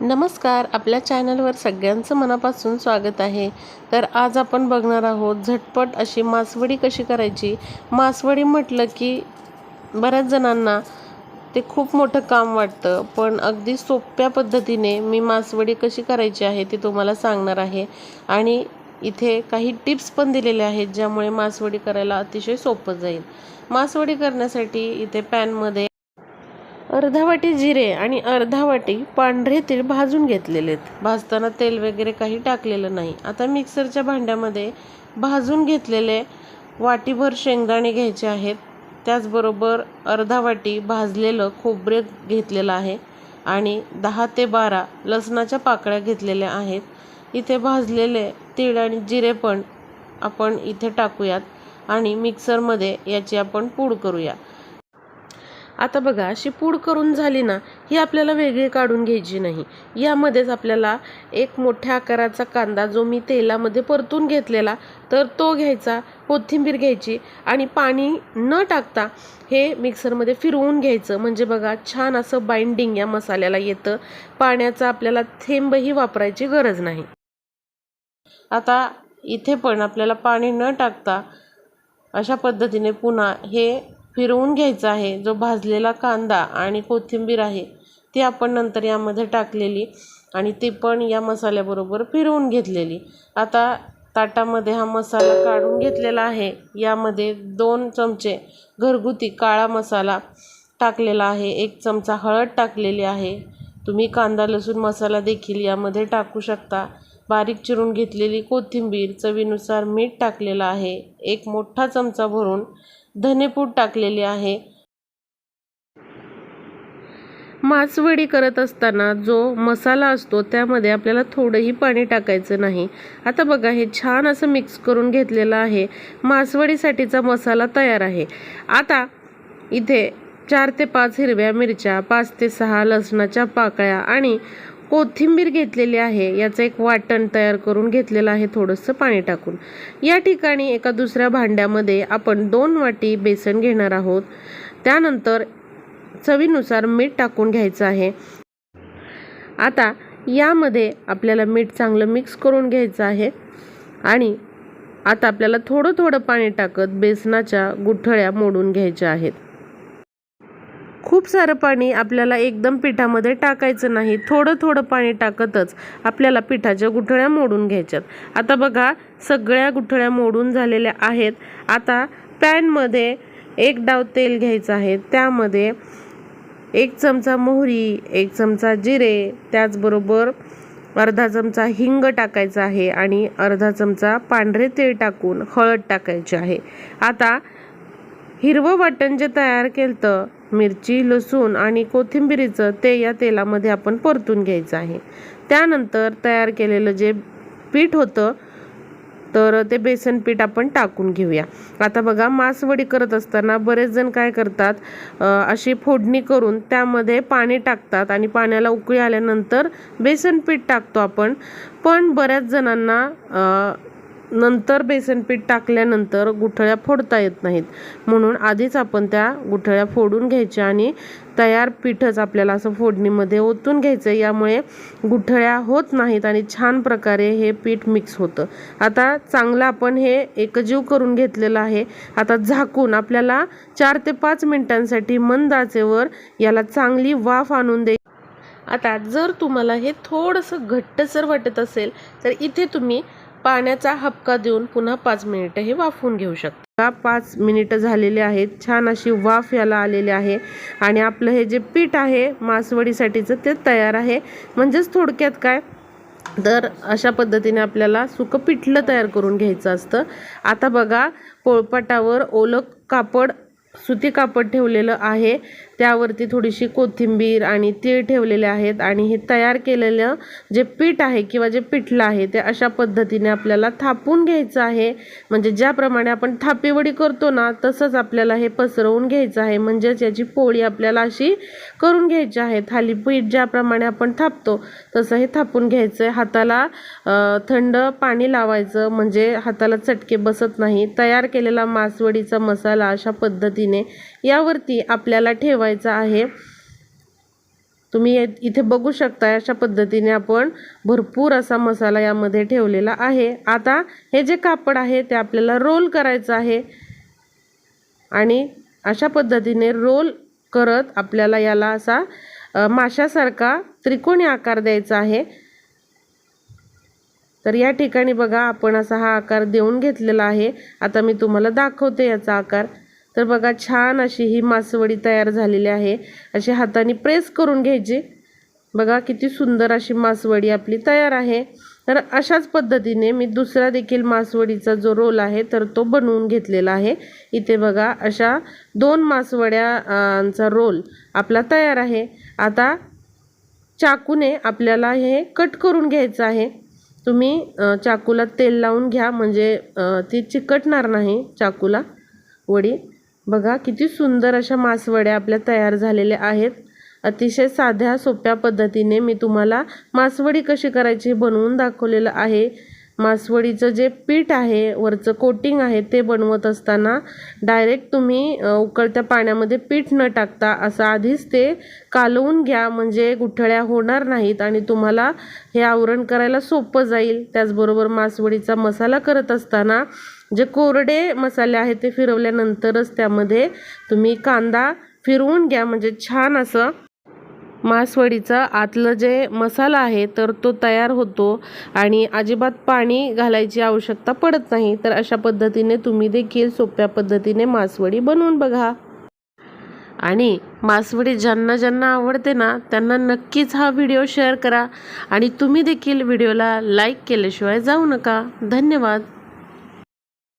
नमस्कार, आपल्या चॅनलवर सगळ्यांचं मनापासून स्वागत आहे। तर आज आपण बघणार आहोत झटपट अशी मासवडी कशी करायची। मासवडी म्हटलं की बऱ्याच जणांना ते खूप मोठं काम वाटतं, पण अगदी सोप्या पद्धतीने मी मासवडी कशी करायची आहे ते तुम्हाला सांगणार आहे आणि इथे काही टिप्स पण दिलेले आहेत ज्यामुळे मासवडी करायला अतिशय सोपं जाईल। मासवडी करण्यासाठी इथे पॅनमध्ये अर्धा वाटी जिरे आणि अर्धा वाटी पांढरे तीळ भाजून घेतलेले आहेत। भाजताना तेल वगैरे काही टाकलेलं नाही। आता मिक्सरच्या भांड्यामध्ये भाजून घेतलेले वाटीभर शेंगदाणे घ्यायचे आहेत। त्याचबरोबर अर्धा वाटी भाजलेलं खोबरे घेतलेलं आहे आणि 10 ते 12 लसणाच्या पाकळ्या घेतलेल्या आहेत। इथे भाजलेले तीळ आणि जिरे पण आपण इथे टाकूयात आणि मिक्सरमध्ये याची आपण पूड करूया। आता बघा, अशी पूड करून झाली ना, ही आपल्याला वेगळी काढून घ्यायची नाही। यामध्येच आपल्याला एक मोठ्या आकाराचा कांदा जो मी तेलामध्ये परतून घेतलेला तर तो घ्यायचा, कोथिंबीर घ्यायची आणि पाणी न टाकता हे मिक्सरमध्ये फिरवून घ्यायचं। म्हणजे बघा, छान असं बाइंडिंग या मसाल्याला येतं। पाण्याचा आपल्याला थेंबही वापरायची गरज नाही। आता इथे पण आपल्याला पाणी न टाकता अशा पद्धतीने पुन्हा हे फिरवून घ्यायचं आहे। जो भाजलेला कांदा आणि कोथिंबीर आहे ती आपण नंतर यामध्ये टाकलेली आणि ती पण या मसाल्याबरोबर फिरवून घेतलेली। आता ताटामध्ये हा मसाला काढून घेतलेला आहे। यामध्ये 2 चमचे घरगुती काळा मसाला टाकलेला आहे, 1 चमचा हळद टाकलेली आहे। तुम्ही कांदा लसूण मसाला देखील यामध्ये टाकू शकता। बारीक चिरून घेतलेली कोथिंबीर, चवीनुसार मीठ टाकलेलं आहे, 1 मोठा चमचा भरून धनेपूड टाकलेली आहे। मासवडी करत असताना जो मसाला असतो त्यामध्ये आपल्याला थोडंही पाणी टाकायचं नाही। आता बघा, हे छान असं मिक्स करून घेतलेलं आहे। मासवडीसाठीचा मसाला तयार आहे। आता इथे 4 ते 5 हिरव्या मिरच्या, 5 ते 6 लसणाच्या पाकळ्या आणि कोथिंबीर घेतलेली आहे। याचं एक वाटण तयार करून घेतलेलं आहे थोडंसं पाणी टाकून। या ठिकाणी एका दुसऱ्या भांड्यामध्ये आपण 2 वाटी बेसन घेणार आहोत। त्यानंतर चवीनुसार मीठ टाकून घ्यायचं आहे। आता यामध्ये आपल्याला मीठ चांगलं मिक्स करून घ्यायचं आहे आणि आता आपल्याला थोडं थोडं पाणी टाकत बेसनाच्या गुठळ्या मोडून घ्यायच्या आहेत। खूप सारं पाणी आपल्याला एकदम पिठामध्ये टाकायचं नाही, थोडं थोडं पाणी टाकतच आपल्याला पिठाच्या गुठळ्या मोडून घ्यायच्यात। आता बघा, सगळ्या गुठळ्या मोडून झालेल्या आहेत। आता पॅनमध्ये 1 डाव तेल घ्यायचं आहे। त्यामध्ये 1 चमचा मोहरी, 1 चमचा जिरे, त्याचबरोबर अर्धा चमचा हिंग टाकायचा आहे आणि अर्धा चमचा पांढरे तीळ टाकून हळद टाकायची आहे। आता हिरवं वाटण जे तयार केलं मिरची, लसूण आणि कोथिंबीरीचं ते या तेलामध्ये आपण परतून घ्यायचं आहे। त्यानंतर तयार केलेलं जे पीठ होतं तर ते बेसन पीठ आपण टाकून घेऊया। आता बघा, मासवडी करत असताना बरेच जण काय करतात, अशी फोडणी करून त्यामध्ये पाणी टाकतात आणि पाण्याला उकळी आल्यानंतर बेसन पीठ टाकतो आपण। पण बऱ्याच जणांना नंतर बेसन पीठ टाकल्यानंतर गुठळ्या फोडता येत नाहीत, म्हणून आधीच आपण त्या गुठळ्या फोडून घ्यायच्या आणि तयार पीठच आपल्याला असं फोडणीमध्ये ओतून घ्यायचं। यामुळे गुठळ्या होत नाहीत आणि छान प्रकारे हे पीठ मिक्स होतं। आता चांगलं आपण हे एकजीव करून घेतलेलं आहे। आता झाकून आपल्याला 4 ते 5 मिनिटांसाठी मंद आचेवर याला चांगली वाफ आणून द्यायची। आता जर तुम्हाला हे थोडंसं घट्टसर वाटत असेल तर इथे तुम्ही पाण्याचा हबका देऊन पुन्हा 5 मिनिटं हे वाफवून घेऊ शकता। 5 मिनिटं झालेले आहेत, छान अशी वाफ याला आलेली आहे आणि आपलं हे जे पीठ आहे मासवडीसाठीचं ते तयार आहे। म्हणजेच थोडक्यात काय, तर अशा पद्धतीने आपल्याला सुकं पिठलं तयार करून घ्यायचं असतं। आता बघा, पोळपाटावर ओलं कापड, सुती कापड ठेवलेलं आहे। त्यावरती थोडीशी कोथिंबीर आणि तीळ ठेवलेले आहेत आणि हे तयार केलेलं जे पीठ आहे किंवा जे पिठलं आहे ते अशा पद्धतीने आपल्याला थापून घ्यायचं आहे। म्हणजे ज्याप्रमाणे आपण थापीवडी करतो ना, तसंच आपल्याला हे पसरवून घ्यायचं आहे। म्हणजेच याची पोळी आपल्याला अशी करून घ्यायची आहे। थालीपीठ ज्याप्रमाणे आपण थापतो तसं हे थापून घ्यायचं आहे। हाताला थंड पाणी लावायचं म्हणजे हाताला चटके बसत नाही। तयार केलेला मासवडीचा मसाला अशा पद्धतीने यावरती आपल्याला ठेवायचा आहे। तुम्ही इथे बघू शकता, अशा पद्धतीने आपण भरपूर असा मसाला यामध्ये ठेवलेला आहे। आता हे जे कापड आहे ते आपल्याला रोल करायचं आहे आणि अशा पद्धतीने रोल करत आपल्याला याला असा माशासारखा त्रिकोणी आकार द्यायचा आहे। तर या ठिकाणी बघा आपण असा हा आकार देऊन घेतलेला आहे। आता मी तुम्हाला दाखवते याचा आकार। तर बघा छान अशी ही मासवडी तयार झालेली आहे। अशी हाताने प्रेस करून घ्यायची। बघा किती सुंदर अशी मासवडी आपली तयार आहे। तर अशाच पद्धतीने मी दुसरा देखील मासवडीचा जो रोल आहे तर तो बनवून घेतलेला आहे। इथे बघा अशा 2 मासवड्यांचा रोल आपला तयार आहे। आता चाकूने आपल्याला हे कट करून घ्यायचं आहे। तुम्ही चाकूला तेल लावून घ्या, म्हणजे ती चिकटणार नाही चाकूला वडी। बघा किती सुंदर अशा मासवड्या आपल्या तयार झालेल्या आहेत। अतिशय साध्या सोप्या पद्धतीने मी तुम्हाला मासवडी कशी करायची बनवून दाखवलेलं आहे। मासवडीचं जे पीठ आहे, वरचं कोटिंग आहे, ते बनवत असताना डायरेक्ट तुम्ही उकळत्या पाण्यामध्ये पीठ न टाकता असं आधीच ते कालवून घ्या, म्हणजे गुठळ्या होणार नाहीत आणि तुम्हाला हे आवरण करायला सोपं जाईल। त्याचबरोबर मासवडीचा मसाला करत असताना जे कोरडे मसाले आहेत ते फिरवल्यानंतरच त्यामध्ये तुम्ही कांदा फिरवून घ्या, म्हणजे छान असं मासवडीचा आतलं जे मसाला आहे तर तो तयार होतो आणि अजिबात पाणी घालायची आवश्यकता पडत नाही। तर अशा पद्धतीने तुम्ही देखील सोप्या पद्धतीने मासवडी बनवून बघा। आणि मासवडी ज्यांना ज्यांना आवडते ना त्यांना नक्कीच हा व्हिडिओ शेअर करा आणि तुम्ही देखील व्हिडिओला लाईक केल्याशिवाय जाऊ नका। धन्यवाद।